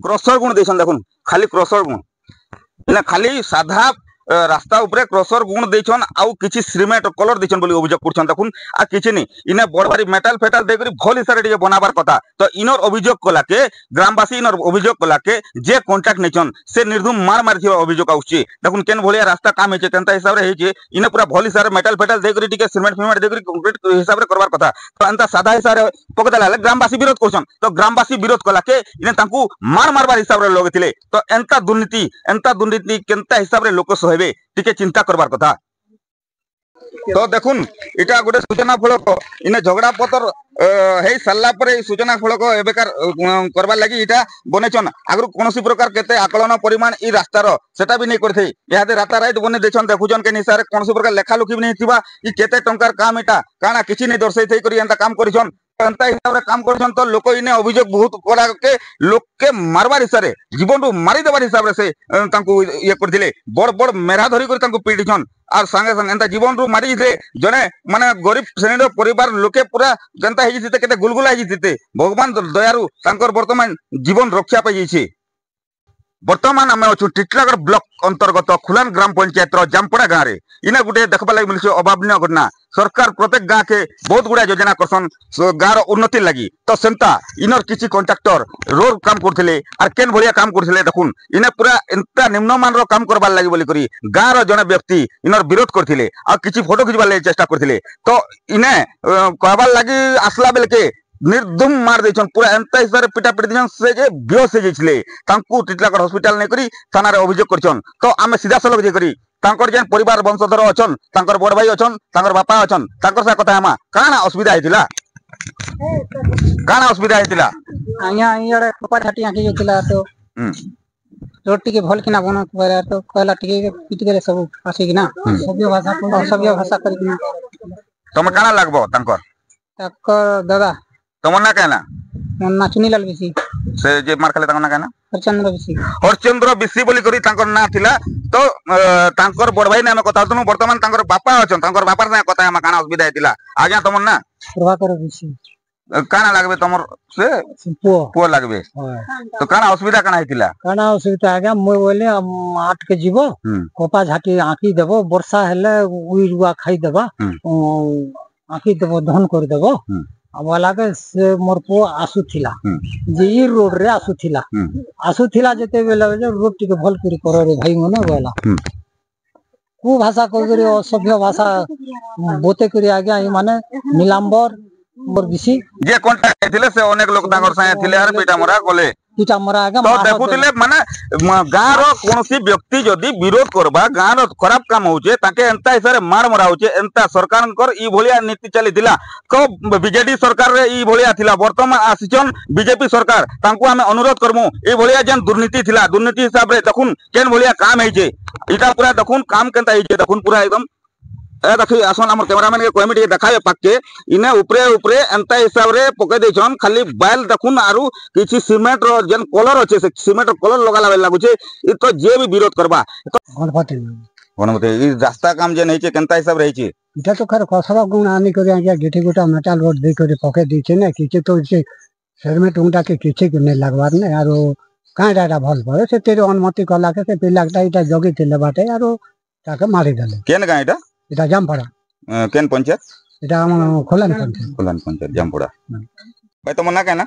Crusher गुण देछन देखुन खाली क्रसर गुण इना खाली साधा रास्ता उपरे क्रसर गुण देछन आउ किछि सिमेंट कलर देछन बोली अभियोग करछन देखुन आ किछि नि इने बड़ भारी मेटल फेटल देकरी भल हिसारे टिके बनाबार कथा तो इनर अभियोग कला के ग्रामवासी इनर अभियोग कला के जे कांटेक्ट नेछन से निर्धुम मार मारथिबा अभियोग आउछि देखुन केन भलिया रास्ता काम हेचे केनता हिसाब रे हेचे इने पूरा भल हिसारे मेटल फेटल देकरी टिके सिमेंट फिमेंट देकरी कंक्रीट हिसाब रे करबार कथा तो अंता साधा हिसाब रे पकदेला ग्रामवासी विरोध करछन तो ग्रामवासी विरोध कला के इने तांकू मार मारबार हिसाब रे लगथिले तो एंता दुर्नीति केनता हिसाब रे लोक सहबे टिके चिंता करबार कथा तो देखुन इटा गोटे सूचना फलक इने झगड़ा पतर हे सारला परे सूचना फलक एबेकार करबार लागि इटा बनेछन आगरु कोनोसी प्रकार केते आकलन परिमाण ई रास्तार सेटा भी नै करथे यादे राता रात बने देछन देखुजन के निसारे कोनोसी प्रकार लेखा लुकी भी नै थिबा ई केते टंकार काम इटा काना किछि नै दर्शाइ थई करी एंता काम करिछन एंता हिसाब रे काम करछन तो लोक इने अभियोग बहुत करा के लोक के मारबार हिसाब रे जीवन रु मारी देबार हिसाब रे से तांकू ये करथिले बड़ बड़ मेरा धरी करी तांकू पीडिछन आर संगे संगे एंता जीवन रु मारी दे जने माने गरीब श्रेणी परिवार लोके पूरा जनता हेजी थिते केते गुलगुला हेजी थिते भगवान दयारु तांकर वर्तमान जीवन रक्षा पाई जाइछे वर्तमान आम अच्छु टिटलागढ़ ब्लॉक अंतर्गत खुलान ग्राम पंचायत जामपड़ा गाँव में इना गुटे देखबा लगी मिलছে अभावनीय घटना सरकार प्रत्येक गाँव के बहुत गुड़ा योजना करसन गाँव उन्नति लगी तो सेंता इनर किसी कॉन्ट्रैक्टर रोड काम करथिले आर केन भलिया काम करथिले देखुन इने पूरा एंता निम्नमान रो काम करबार लागि बोली करी गाँव रो जने व्यक्ति इनर विरोध करथिले आ किछि फोटो खिचबार लागि चेष्टा करथिले तो इने कहबार लागि आसला बेल के निर्धुम मार देछन पूरा एंता हिसाब पिटा पिटी देछन से जे बेहोश हो जाइछले तांकू टिटलागढ़ हॉस्पिटल नै करी थाना रे अभियोग करछन तो आमे सीधा सलग जे करी तांकर जेन परिवार वंशधर अछन तांकर बड़ भाई अछन तांकर बापा अछन तांकर सा कथा हमा काना असुविधा हेतिला आया इयाडे कपा छाटी आके जेतिला तो रोड टिके भल किना बन परा तो कहला टिके पिट करे सब आसी किना सभ्य भाषा करी किना तमे काना लागबो तांकर दादा तमन्ना कहना मन्ना चुनीलाल बिसी से जे मार खाले तांकर ना कहना हरचंद्र बिसी बोली करी तांकर ना थिला तो तांकर बड़ भाई ने कथा तनु वर्तमान तांकर बापा अछन तांकर बापार ना कथा हम काना असुविधा हेतिला आज्ञा तमन्ना प्रभाकर बिसी काना लागबे तमर से पो लागबे तो काना असुविधा काना हेतिला काना असुविधा आज्ञा मोय बोले 8 के जीवो कोपा झाटी आकी देबो वर्षा हेले उई रुआ खाई देबा आकी देबो धन कर देबो वाला के से मोर पो आसुथिला जे ई रोड रे आसुथिला जते बेला रोड टिके भल करी करो रे भाई मने बोला को भाषा करी असभ्य भाषा बोते करी आज्ञा ई माने नीलांबर मोर बिसी जे कांटेक्ट थिले से अनेक लोक तांगर साया थिले आर पेटा मरा कोले पिटा मरा आज्ञा तो देखुतिले माने गाँ रो कोनोसी व्यक्ति जदी विरोध करबा गाँ रो खराब काम होचे ताके एंता हिसारे मार मरा होचे एंता सरकारनकर ई भलिया नीति चलीथिला को बीजेडी सरकार रे ई भलिया थिला वर्तमान आसिचन बीजेपी सरकार तांको हमें अनुरोध करमु ई भलिया जन दुर्नीति थिला दुर्नीति हिसाब रे देखुन केन भलिया काम हेचे इटा पूरा देखुन काम केनता हेचे देखुन पूरा एकदम ए देखि आसन हमर कैमरामैन के कमिटी देखाबे पक्के इने ऊपरे ऊपरे एंता हिसाब रे पके देछन खाली बाइल देखुन आरु किछि सिमेंट रो जन कलर अछि से सिमेंट रो कलर लगाला लागुचे इ तो जे भी विरोध करबा गणपति इ रास्ता काम जे नै छै केनता हिसाब रे छै इटा तो खर कसबा गुण आनी करे आज्ञा गेठी गोटा मेटल रोड दे करे पके दै छै ने किछि तो से शहर टुंगटा के किछि के नै लागबार नै आरो काई डाटा भल पड़े से तेरे अनुमति कला के से पिलाटा इटा जगी थिले बाटे आरो ताके मारी देले केन गाय इटा जामपड़ा केन पंचायत इटा हम खोलन पंचायत जामपड़ा भाई तो मना कहना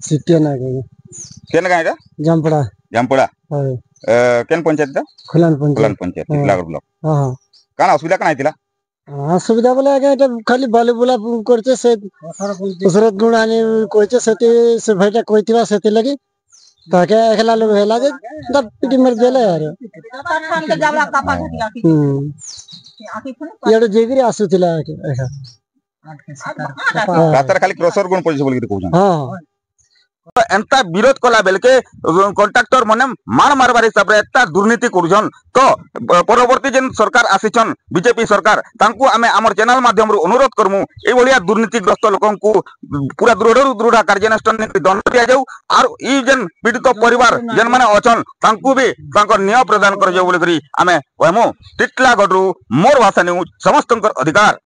सिटिया ना केन गाय जामपड़ा हां केन पंचायत खोलन पंचायत टिटलागढ़ ब्लॉक हां काना असुविधा काना आइतिला असुविधा बोले आगे एटा खाली बाले बुला करते से दूसरा गुणानी कोइते से भाईटा कोइतिबा सेते लगी ताके एकला लोग हेला जे तब पिटी मर गेले यार के जावला कापा झटिया यार जेगिरी आसुतिला एका रातर खाली क्रसर गुण पड़ि बोल के कहउछन हां एंता विरोध कला बेल के कॉन्ट्रैक्टर माने मार मारबार हिसाब रे एता दुर्नीति करूछन तो परवर्ती जेन सरकार आसिछन बीजेपी सरकार तांकू हमें हमर चैनल माध्यम रो अनुरोध करमु ए भलिया दुर्नीतिग्रस्त लोकन को पूरा दृढ़ कार्यानुष्ठान दंड दिया जाऊ आर ई जेन पीड़ित परिवार जेन माने अछन तांकू भी तांकर न्याय प्रदान कर जाऊ बोली करी हमें कहमु टिटलागढ़ रु मोर भाषा न्यूज समस्तंकर अधिकार।